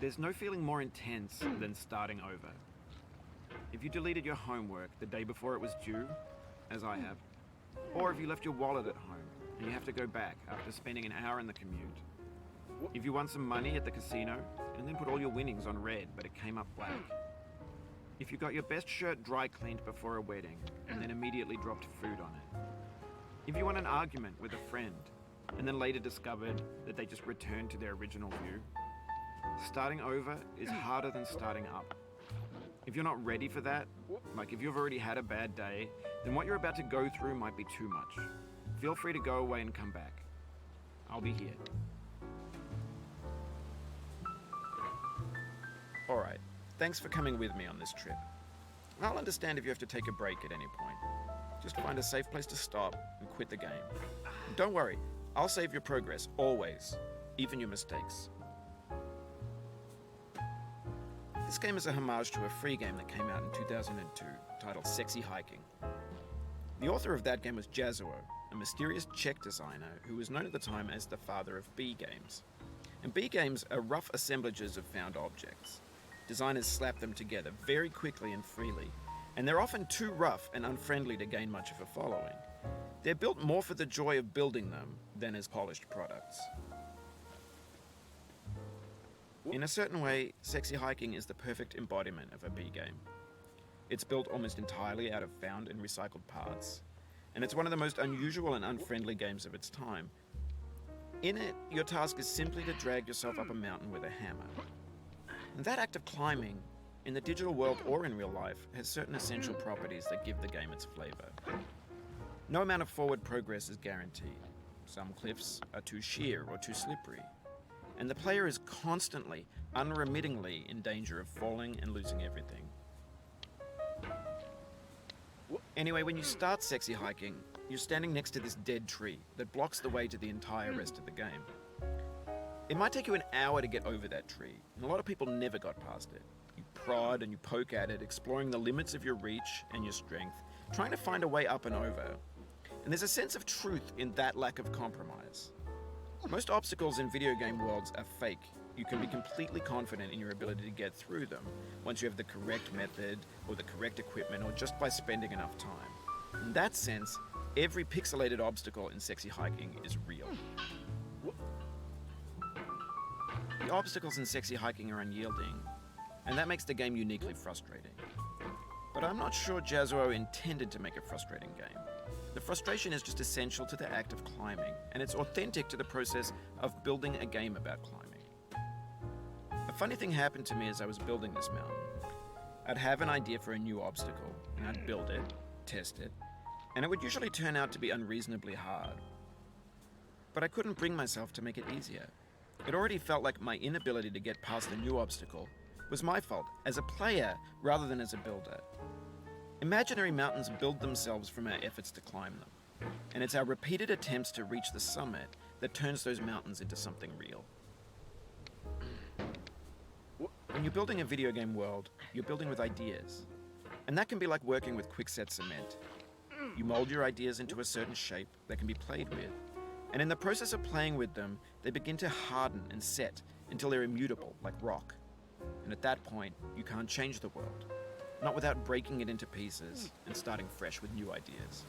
There's no feeling more intense than starting over. If you deleted your homework the day before it was due, as I have, or if you left your wallet at home and you have to go back after spending an hour in the commute. If you won some money at the casino and then put all your winnings on red but it came up black. If you got your best shirt dry cleaned before a wedding and then immediately dropped food on it. If you won an argument with a friend and then later discovered that they just returned to their original view. Starting over is harder than starting up. If you're not ready for that, like if you've already had a bad day, then what you're about to go through might be too much. Feel free to go away and come back. I'll be here. Alright, thanks for coming with me on this trip. I'll understand if you have to take a break at any point. Just find a safe place to stop and quit the game. And don't worry, I'll save your progress, always, even your mistakes. This game is a homage to a free game that came out in 2002, titled Sexy Hiking. The author of that game was Jazuo, a mysterious Czech designer who was known at the time as the father of B games. And B games are rough assemblages of found objects. Designers slap them together very quickly and freely, and they're often too rough and unfriendly to gain much of a following. They're built more for the joy of building them than as polished products. In a certain way, Sexy Hiking is the perfect embodiment of a B game. It's built almost entirely out of found and recycled parts, and it's one of the most unusual and unfriendly games of its time. In it, your task is simply to drag yourself up a mountain with a hammer. And that act of climbing, in the digital world or in real life, has certain essential properties that give the game its flavor. No amount of forward progress is guaranteed. Some cliffs are too sheer or too slippery. And the player is constantly, unremittingly in danger of falling and losing everything. Anyway, when you start Sexy Hiking, you're standing next to this dead tree that blocks the way to the entire rest of the game. It might take you an hour to get over that tree, and a lot of people never got past it. You prod and you poke at it, exploring the limits of your reach and your strength, trying to find a way up and over. And there's a sense of truth in that lack of compromise. Most obstacles in video game worlds are fake. You can be completely confident in your ability to get through them once you have the correct method or the correct equipment or just by spending enough time. In that sense, every pixelated obstacle in Sexy Hiking is real. The obstacles in Sexy Hiking are unyielding, and that makes the game uniquely frustrating. But I'm not sure Jazuo intended to make a frustrating game. The frustration is just essential to the act of climbing, and it's authentic to the process of building a game about climbing. A funny thing happened to me as I was building this mountain. I'd have an idea for a new obstacle, and I'd build it, test it, and it would usually turn out to be unreasonably hard. But I couldn't bring myself to make it easier. It already felt like my inability to get past the new obstacle was my fault as a player rather than as a builder. Imaginary mountains build themselves from our efforts to climb them, and it's our repeated attempts to reach the summit that turns those mountains into something real. When you're building a video game world, you're building with ideas, and that can be like working with quickset cement. You mold your ideas into a certain shape that can be played with, and in the process of playing with them, they begin to harden and set until they're immutable, like rock. And at that point, you can't change the world. Not without breaking it into pieces and starting fresh with new ideas.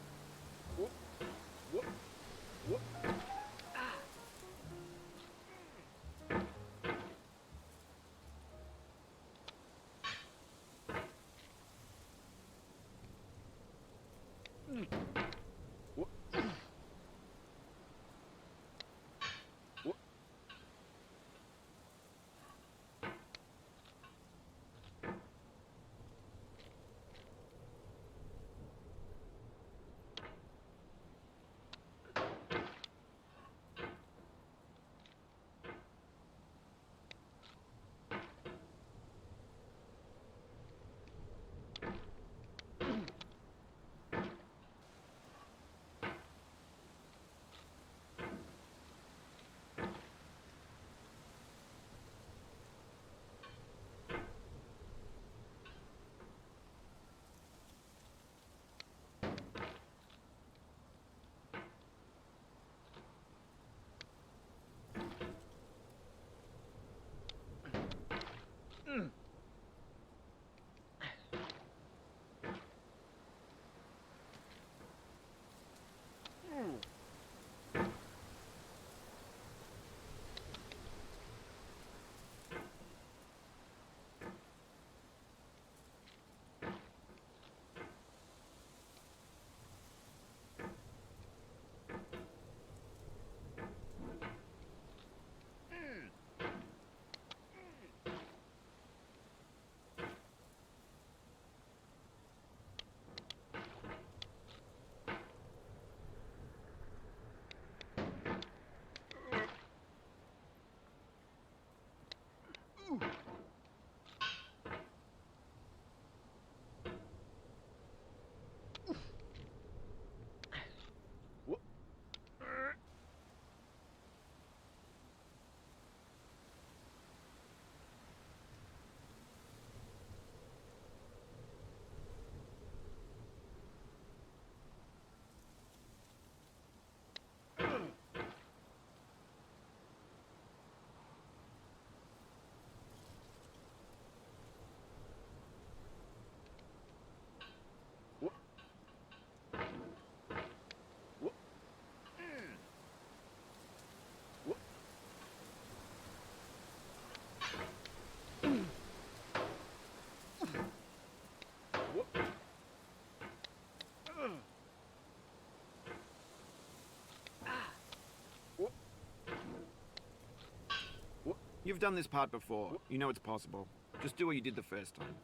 You've done this part before. You know it's possible. Just do what you did the first time.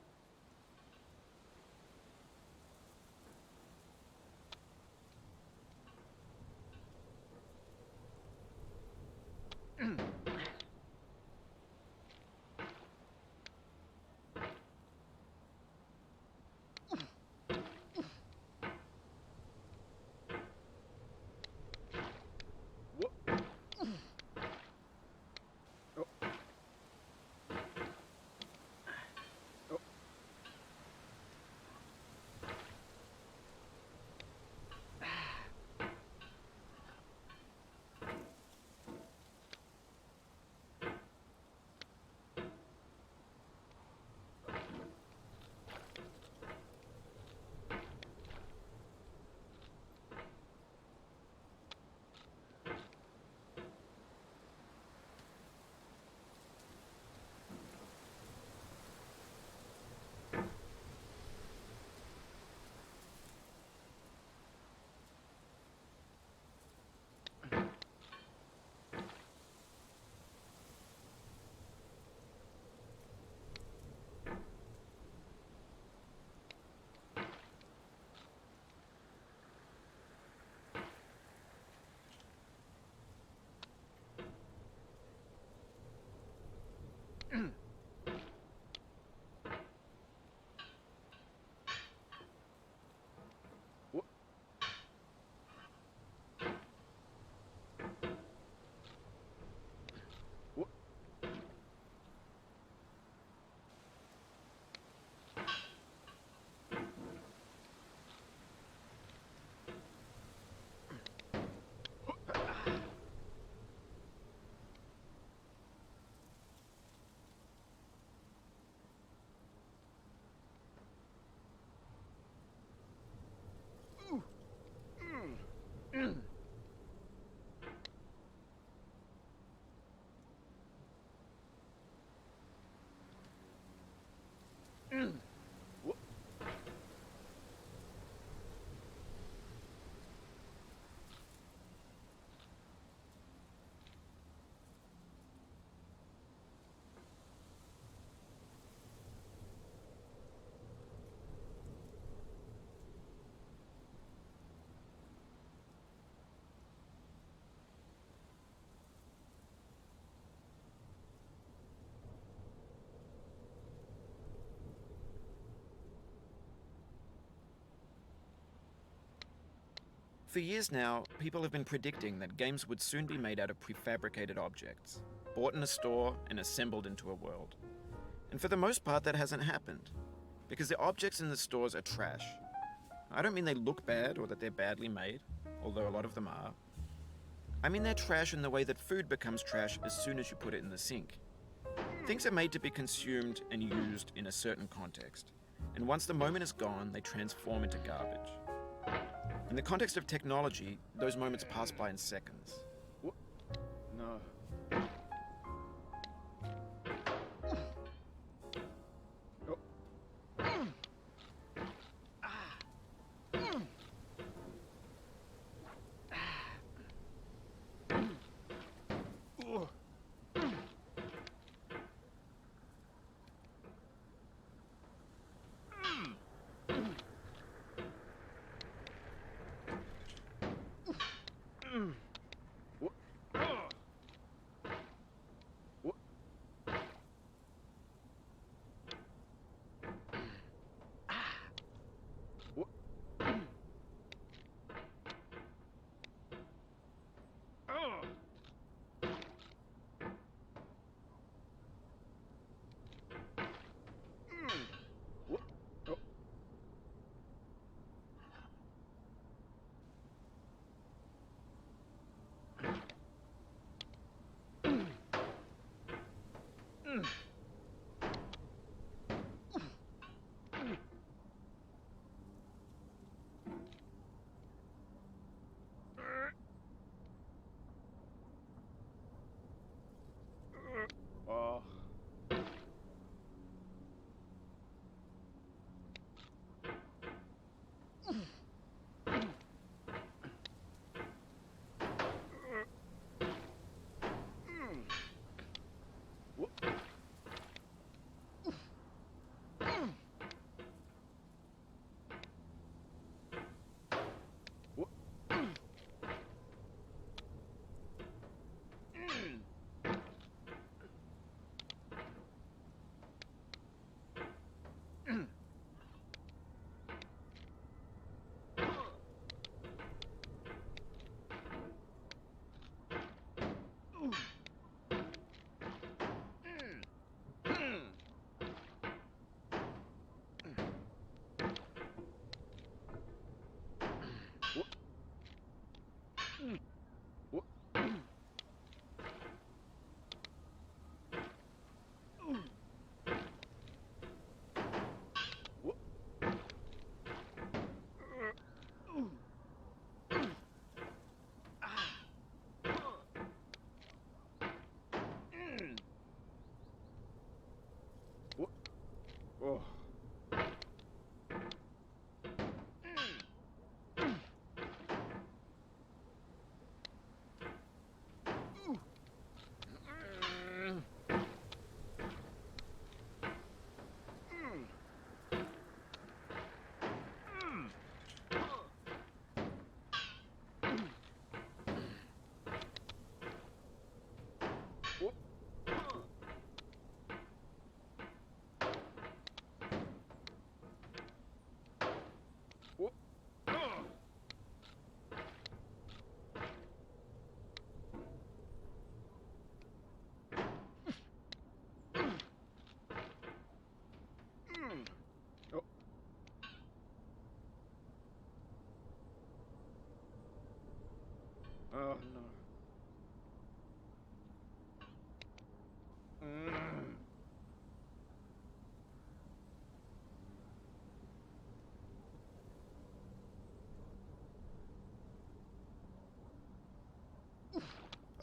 For years now, people have been predicting that games would soon be made out of prefabricated objects, bought in a store and assembled into a world. And for the most part, that hasn't happened, because the objects in the stores are trash. I don't mean they look bad or that they're badly made, although a lot of them are. I mean they're trash in the way that food becomes trash as soon as you put it in the sink. Things are made to be consumed and used in a certain context, and once the moment is gone, they transform into garbage. In the context of technology, those moments pass by in seconds. No.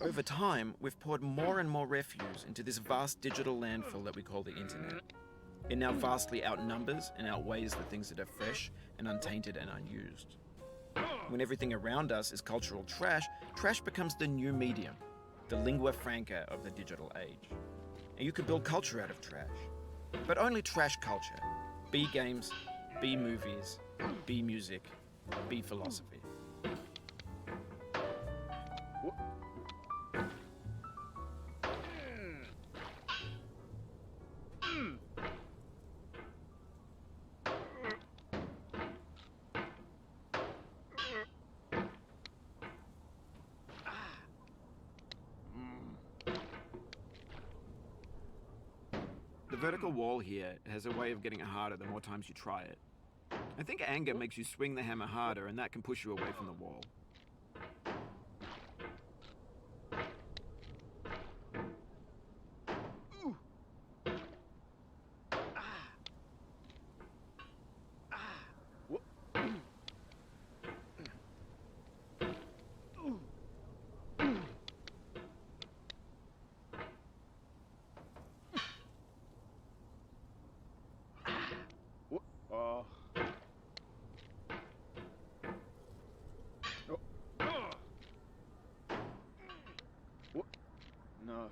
Over time, we've poured more and more refuse into this vast digital landfill that we call the internet. It now vastly outnumbers and outweighs the things that are fresh and untainted and unused. When everything around us is cultural trash, trash becomes the new medium, the lingua franca of the digital age. And you can build culture out of trash. But only trash culture. Be games, be movies, be music, be philosophy. The vertical wall here has a way of getting harder the more times you try it. I think anger makes you swing the hammer harder, and that can push you away from the wall. No.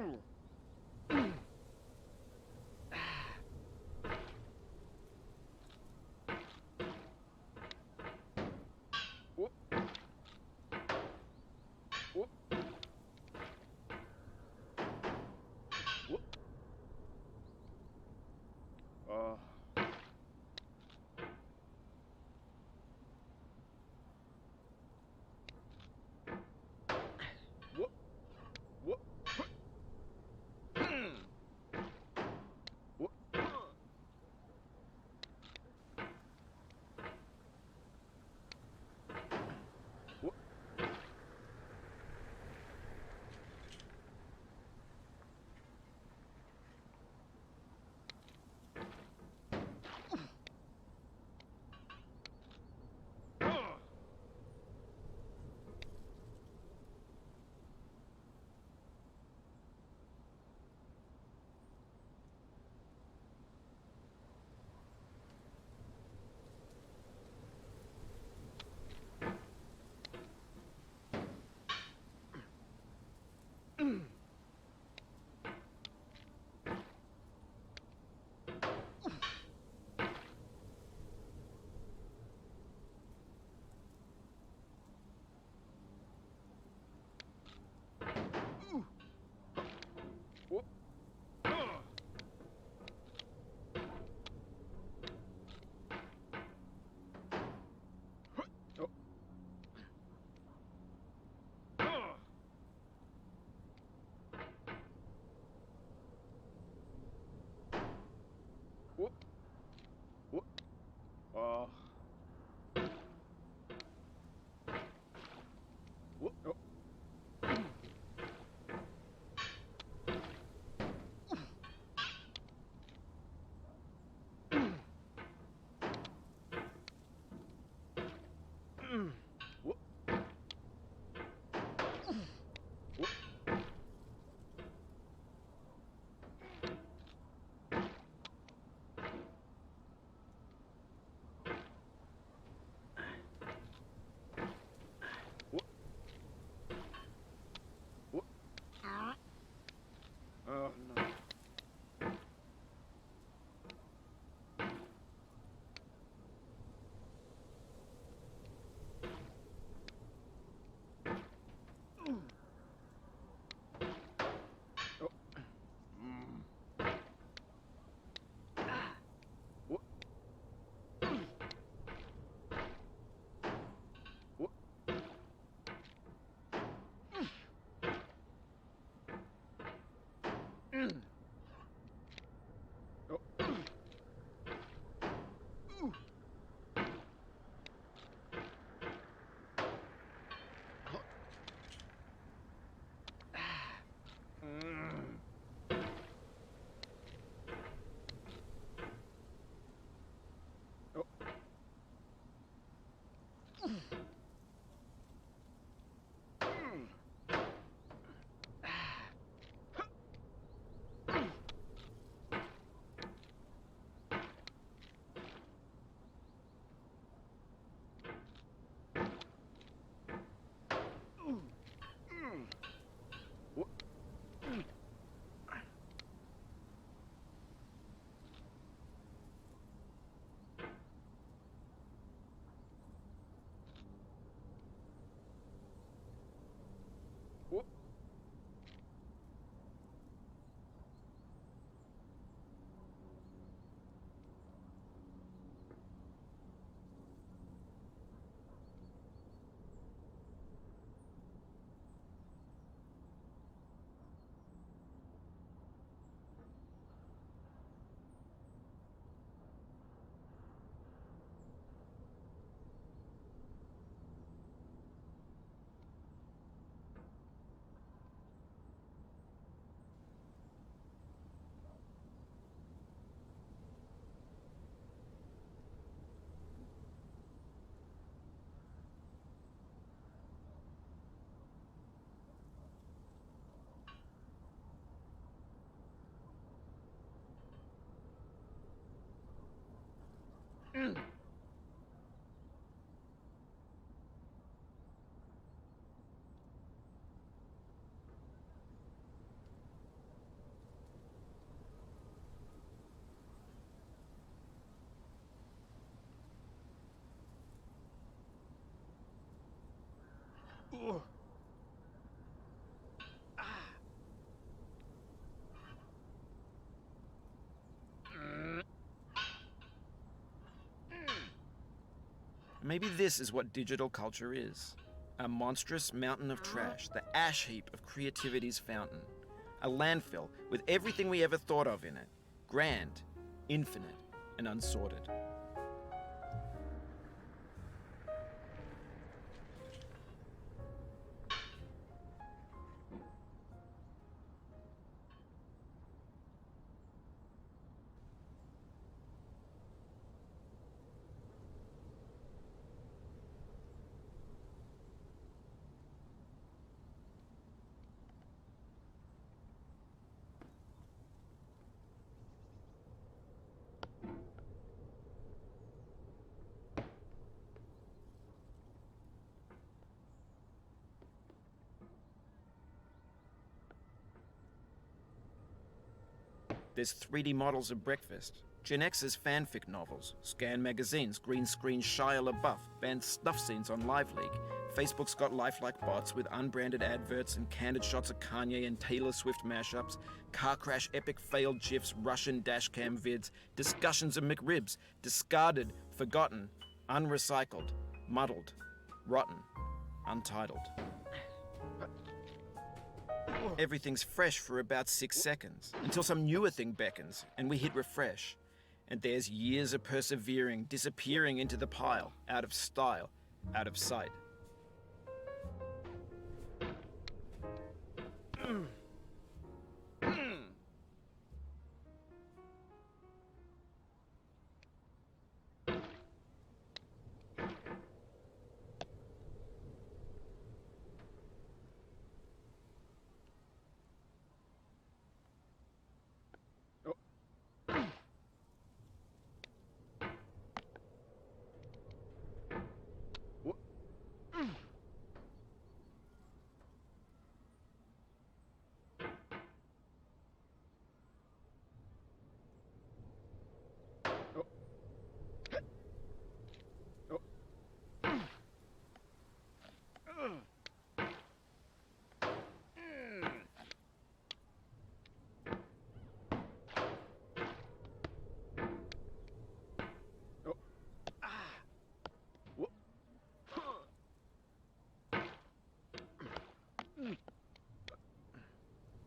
Whoop. Whoop. Whoop. Whoop. Whoop. Maybe this is what digital culture is. A monstrous mountain of trash, the ash heap of creativity's fountain. A landfill with everything we ever thought of in it. Grand, infinite, and unsorted. There's 3D models of breakfast, Gen X's fanfic novels, scan magazines, green screen Shia LaBeouf, banned snuff scenes on Live League. Facebook's got lifelike bots with unbranded adverts and candid shots of Kanye and Taylor Swift mashups, car crash epic failed GIFs, Russian dashcam vids, discussions of McRibs, discarded, forgotten, unrecycled, muddled, rotten, untitled. Everything's fresh for about 6 seconds, until some newer thing beckons, and we hit refresh. And there's years of persevering, disappearing into the pile, out of style, out of sight.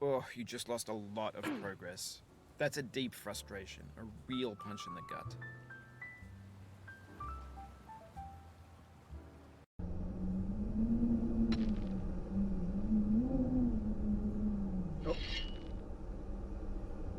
Oh, you just lost a lot of progress. That's a deep frustration, a real punch in the gut.